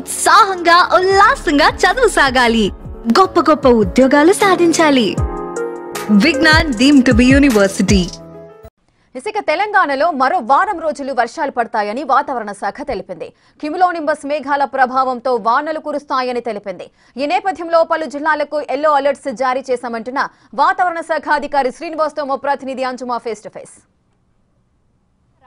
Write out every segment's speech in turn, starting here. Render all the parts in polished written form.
ఉత్సాహంగా ఉల్లాసంగా చదువు సాగాలి, గొప్ప గొప్ప ఉద్యోగాలు సాధించాలి. Vignan deemed to be university. ఇక తెలంగాణలో మరో వారం రోజులు వర్షాలు పడతాయని వాతావరణ శాఖ తెలిపింది. క్యుములోనింబస్ మేఘాల ప్రభావంతో వానలు కురుస్తాయని తెలిపింది. ఈ నేపథ్యంలో పలు జిల్లాలకు ఎల్లో అలర్ట్స్ జారీ చేశామంటున్న వాతావరణ శాఖ అధికారి శ్రీనివాస్తో మా ప్రతినిధి అంజుమా ఫేస్ టు ఫేస్.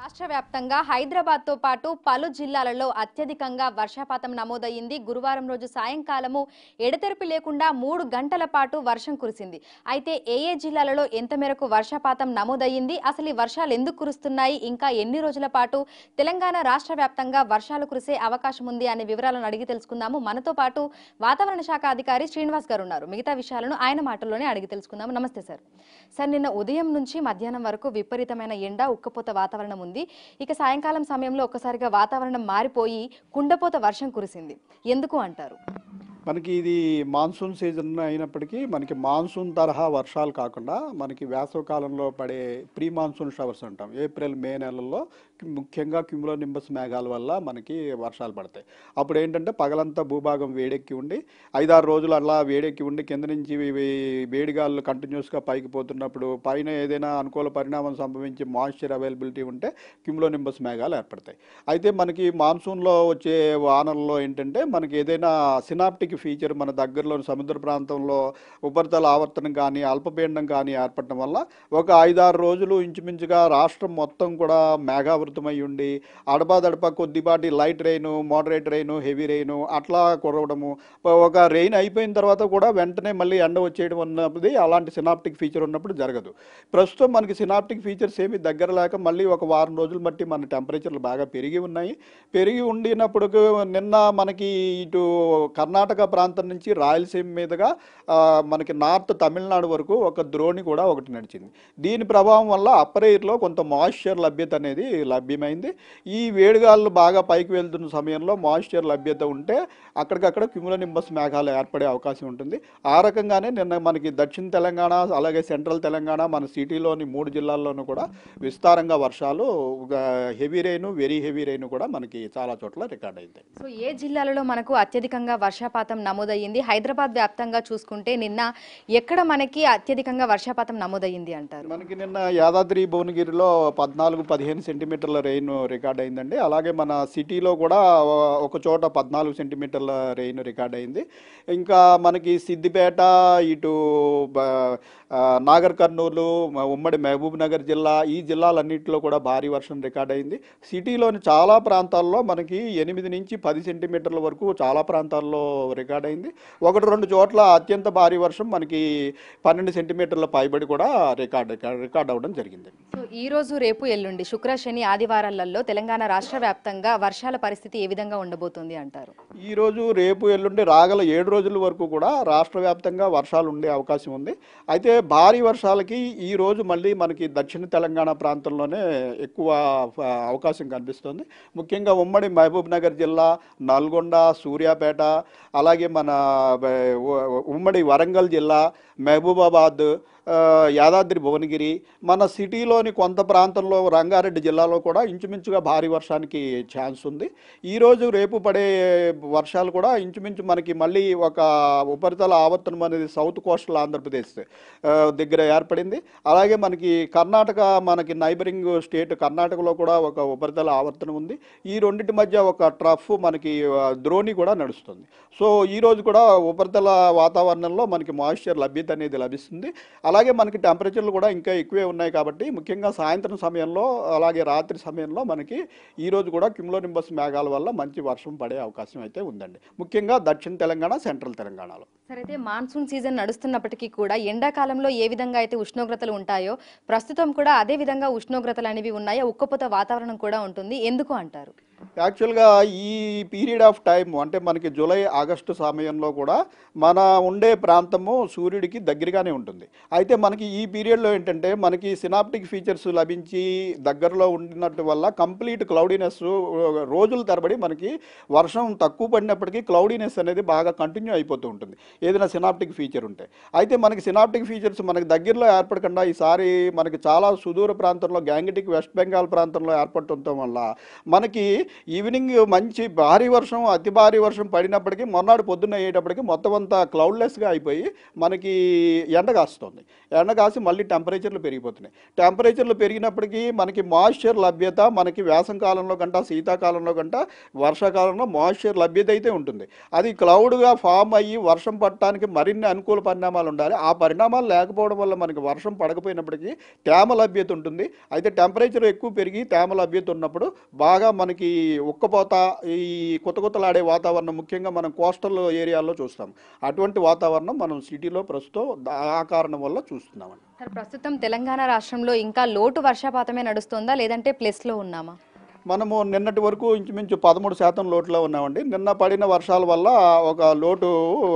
రాష్ట్ర వ్యాప్తంగా హైదరాబాద్తో పాటు పలు జిల్లాలలో అత్యధికంగా వర్షపాతం నమోదయ్యింది. గురువారం రోజు సాయంకాలము ఎడతెరిపి లేకుండా 3 గంటల పాటు వర్షం కురిసింది. అయితే ఏ జిల్లాలలో ఎంత మేరకు వర్షపాతం నమోదయ్యింది, అసలు ఈ వర్షాలు ఎందుకు కురుస్తున్నాయి, ఇంకా ఎన్ని రోజుల పాటు తెలంగాణ రాష్ట్ర వ్యాప్తంగా వర్షాలు కురిసే అవకాశం ఉంది అనే వివరాలను అడిగి తెలుసుకుందాము. మనతో పాటు వాతావరణ శాఖ అధికారి శ్రీనివాస్ గారు ఉన్నారు. మిగతా విషయాలను ఆయన మాటల్లోనే అడిగి తెలుసుకుందాము. నమస్తే సార్. సార్, నిన్న ఉదయం నుంచి మధ్యాహ్నం వరకు విపరీతమైన ఎండ, ఉక్కపోత వాతావరణం ఉంది. ఇక సాయంకాలం సమయంలో ఒక్కసారిగా వాతావరణం మారిపోయి కుండపోత వర్షం కురిసింది. ఎందుకు అంటారు? మనకి ఇది మాన్సూన్ సీజన్ అయినప్పటికీ మనకి మాన్సూన్ తరహా వర్షాలు కాకుండా మనకి వేసవకాలంలో పడే ప్రీ మాన్సూన్ షవర్స్ అంటాం. ఏప్రిల్ మే నెలల్లో ముఖ్యంగా క్యుములోనింబస్ మేఘాల వల్ల మనకి వర్షాలు పడతాయి. అప్పుడు ఏంటంటే పగలంతా భూభాగం వేడెక్కి ఉండి 5-6 రోజులు అలా వేడెక్కి ఉండి కింద నుంచి వేడిగాళ్ళు కంటిన్యూస్గా పైకి పోతున్నప్పుడు పైన ఏదైనా అనుకూల పరిణామం సంభవించి మాయిశ్చర్ అవైలబిలిటీ ఉంటే క్యుములోనింబస్ మేఘాలు ఏర్పడతాయి. అయితే మనకి మాన్సూన్లో వచ్చే వానల్లో ఏంటంటే మనకి ఏదైనా సినాప్టిక్ ఫీచర్ మన దగ్గరలోని సముద్ర ప్రాంతంలో ఉపరితల ఆవర్తనం కానీ అల్పపీడనం కానీ ఏర్పడటం వల్ల ఒక 5-6 రోజులు ఇంచుమించుగా రాష్ట్రం మొత్తం కూడా మేఘావృతమై ఉండి అడపాదడప కొద్దిపాటి light rain, moderate rain, heavy rain అట్లా కురవడము, ఒక రెయిన్ అయిపోయిన తర్వాత కూడా వెంటనే మళ్ళీ ఎండ వచ్చేయడం అన్నది అలాంటి సినాప్టిక్ ఫీచర్ ఉన్నప్పుడు జరగదు. ప్రస్తుతం మనకి సినాప్టిక్ ఫీచర్స్ ఏమి దగ్గర లేక మళ్ళీ ఒక వారం రోజులు బట్టి మన టెంపరేచర్లు బాగా పెరిగి ఉన్నాయి. పెరిగి ఉండినప్పుడు నిన్న మనకి ఇటు కర్ణాటక ప్రాంతం నుంచి రాయలసీమ మీదుగా మనకి నార్త్ తమిళనాడు వరకు ఒక ద్రోణి కూడా ఒకటి నడిచింది. దీని ప్రభావం వల్ల అప్పర్ ఎయిర్లో కొంత మాయిశ్చర్ లభ్యత అనేది లభ్యమైంది. ఈ వేడిగాళ్ళు బాగా పైకి వెళ్తున్న సమయంలో మాయిశ్చర్ లభ్యత ఉంటే అక్కడికక్కడ క్యుములోనింబస్ మేఘాలు ఏర్పడే అవకాశం ఉంటుంది. ఆ రకంగానే నిన్న మనకి దక్షిణ తెలంగాణ అలాగే సెంట్రల్ తెలంగాణ మన సిటీలోని 3 జిల్లాల్లోనూ కూడా విస్తారంగా వర్షాలు, heavy rain, very heavy rain కూడా మనకి చాలా చోట్ల రికార్డ్ అయింది. సో ఏ జిల్లాలలో మనకు అత్యధికంగా వర్షపాతం నమోదయ్యింది? హైదరాబాద్ వ్యాప్తంగా చూసుకుంటే నిన్న ఎక్కడ మనకి అత్యధికంగా వర్షపాతం నమోదయ్యింది అంటారు? మనకి నిన్న యాదాద్రి భువనగిరిలో 14-15 సెంటీమీటర్ల రెయిన్ రికార్డ్ అయిందండి. అలాగే మన సిటీలో కూడా ఒక చోట 14 సెంటీమీటర్ల రెయిన్ రికార్డ్ అయింది. ఇంకా మనకి సిద్దిపేట, ఇటు నాగర్ కర్నూలు, ఉమ్మడి మహబూబ్ నగర్ జిల్లా, ఈ జిల్లాలన్నింటిలో కూడా భారీ వర్షం రికార్డ్ అయింది. సిటీలోని చాలా ప్రాంతాల్లో మనకి 8-10 సెంటీమీటర్ల వరకు చాలా ప్రాంతాల్లో రికార్డ్ అయింది. 1-2 చోట్ల అత్యంత భారీ వర్షం మనకి 12 సెంటీమీటర్ల పైబడి కూడా రికార్డ్ అవ్వడం జరిగింది. సో ఈ రోజు, రేపు, ఎల్లుండి శుక్ర, శని, ఆదివారాలలో తెలంగాణ రాష్ట్ర వ్యాప్తంగా వర్షాల పరిస్థితి ఏ విధంగా ఉండబోతుంది అంటారు? ఈ రోజు, రేపు, ఎల్లుండి రాగల 7 రోజుల వరకు కూడా రాష్ట్ర వ్యాప్తంగా వర్షాలు ఉండే అవకాశం ఉంది. అయితే భారీ వర్షాలకి ఈ రోజు మళ్ళీ మనకి దక్షిణ తెలంగాణ ప్రాంతంలోనే ఎక్కువ అవకాశం కనిపిస్తుంది. ముఖ్యంగా ఉమ్మడి మహబూబ్ నగర్ జిల్లా, నల్గొండ, సూర్యాపేట, అలాగే మన ఉమ్మడి వరంగల్ జిల్లా, మహబూబాబాద్, యాదాద్రి భువనగిరి, మన సిటీలోని కొంత ప్రాంతంలో రంగారెడ్డి జిల్లాలో కూడా ఇంచుమించుగా భారీ వర్షానికి ఛాన్స్ ఉంది. ఈరోజు, రేపు పడే వర్షాలు కూడా ఇంచుమించు మనకి మళ్ళీ ఒక ఉపరితల ఆవర్తనం అనేది సౌత్ కోస్టల్ ఆంధ్రప్రదేశ్ దగ్గర ఏర్పడింది. అలాగే మనకి కర్ణాటక, మనకి నైబరింగ్ స్టేట్ కర్ణాటకలో కూడా ఒక ఉపరితల ఆవర్తనం ఉంది. ఈ రెండింటి మధ్య ఒక ట్రఫ్ మనకి ద్రోణి కూడా నడుస్తుంది. సో ఈరోజు కూడా ఉపరితల వాతావరణంలో మనకి మాయిశ్చర్ లభ్యత అనేది లభిస్తుంది. అలాగే మనకి టెంపరేచర్లు కూడా ఇంకా ఎక్కువే ఉన్నాయి కాబట్టి ముఖ్యంగా సాయంత్రం సమయంలో అలాగే రాత్రి సమయంలో మనకి ఈరోజు కూడా క్యుములోనింబస్ మేఘాల వల్ల మంచి వర్షం పడే అవకాశం అయితే ఉందండి, ముఖ్యంగా దక్షిణ తెలంగాణ, సెంట్రల్ తెలంగాణలో. సరే, అయితే మాన్సూన్ సీజన్ నడుస్తున్నప్పటికీ కూడా ఎండాకాలంలో ఏ విధంగా అయితే ఉష్ణోగ్రతలు ఉంటాయో ప్రస్తుతం కూడా అదే విధంగా ఉష్ణోగ్రతలు అనేవి ఉన్నాయో, ఉక్కపోత వాతావరణం కూడా ఉంటుంది. ఎందుకు అంటారు? యాక్చువల్గా ఈ పీరియడ్ ఆఫ్ టైం అంటే మనకి జూలై, ఆగస్టు సమయంలో కూడా మన ఉండే ప్రాంతము సూర్యుడికి దగ్గరగానే ఉంటుంది. అయితే మనకి ఈ పీరియడ్లో ఏంటంటే మనకి సినాప్టిక్ ఫీచర్స్ లభించి దగ్గరలో ఉండినట్టు వల్ల కంప్లీట్ క్లౌడీనెస్ రోజుల తరబడి మనకి వర్షం తక్కువ పడినప్పటికీ క్లౌడీనెస్ అనేది బాగా కంటిన్యూ అయిపోతూ ఉంటుంది ఏదైనా సినాప్టిక్ ఫీచర్ ఉంటే. అయితే మనకి సినాప్టిక్ ఫీచర్స్ మనకి దగ్గరలో ఏర్పడకుండా ఈసారి మనకి చాలా సుదూర ప్రాంతంలో గ్యాంగటిక్ వెస్ట్ బెంగాల్ ప్రాంతంలో ఏర్పడటం వల్ల మనకి ఈవినింగ్ మంచి భారీ వర్షం, అతి భారీ వర్షం పడినప్పటికీ మొన్నటి పొద్దున్న అయ్యేటప్పటికి మొత్తం అంతా క్లౌడ్లెస్గా అయిపోయి మనకి ఎండ కాస్తుంది. ఎండ కాసి మళ్ళీ టెంపరేచర్లు పెరిగిపోతున్నాయి. టెంపరేచర్లు పెరిగినప్పటికీ మనకి మాయిశ్చర్ లభ్యత మనకి వేసవి కాలంలో కంటే శీతాకాలంలో కంటే వర్షాకాలంలో మాయిశ్చర్ లభ్యత అయితే ఉంటుంది. అది క్లౌడ్గా ఫామ్ అయ్యి వర్షం పడటానికి మరిన్ని అనుకూల పరిణామాలు ఉండాలి. ఆ పరిణామాలు లేకపోవడం వల్ల మనకి వర్షం పడకపోయినప్పటికీ తేమ లభ్యత ఉంటుంది. అయితే టెంపరేచర్ ఎక్కువ పెరిగి తేమ లభ్యత ఉన్నప్పుడు బాగా మనకి ఉక్కపోత, ఈ కొత్తలాడే వాతావరణం ముఖ్యంగా మనం కోస్టల్ ఏరియాల్లో చూస్తాం. అటువంటి వాతావరణం మనం సిటీలో ప్రస్తుతం ఆ కారణం వల్ల చూస్తున్నామండి. సార్, ప్రస్తుతం తెలంగాణ రాష్ట్రంలో ఇంకా లోటు వర్షపాతమే నడుస్తుందా, లేదంటే ప్లస్లో ఉన్నామా? మనము నిన్నటి వరకు ఇంచుమించు 13% లోటులో ఉన్నామండి. నిన్న పడిన వర్షాల వల్ల ఒక లోటు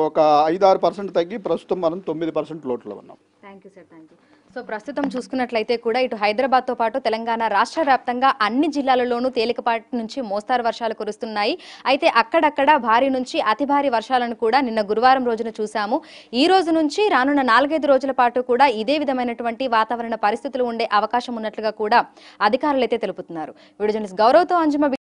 ఒక 5-6% తగ్గి ప్రస్తుతం మనం 9% లోటులో ఉన్నాం. Thank you sir, thank you. So ప్రస్తుతం చూసుకున్నట్లయితే కూడా ఇటు హైదరాబాద్తో పాటు తెలంగాణ రాష్ట్ర వ్యాప్తంగా అన్ని జిల్లాలలోనూ తేలికపాటి నుంచి మోస్తారు వర్షాలు కురుస్తున్నాయి. అయితే అక్కడక్కడ భారీ నుంచి అతి భారీ వర్షాలను కూడా నిన్న గురువారం రోజున చూసాము. ఈ రోజు నుంచి రానున్న 4-5 రోజుల పాటు కూడా ఇదే విధమైనటువంటి వాతావరణ పరిస్థితులు ఉండే అవకాశం ఉన్నట్లుగా కూడా అధికారులు అయితే తెలుపుతున్నారు. వీడియో జర్నలిస్ట్ గౌరవ్తో అంజుమ.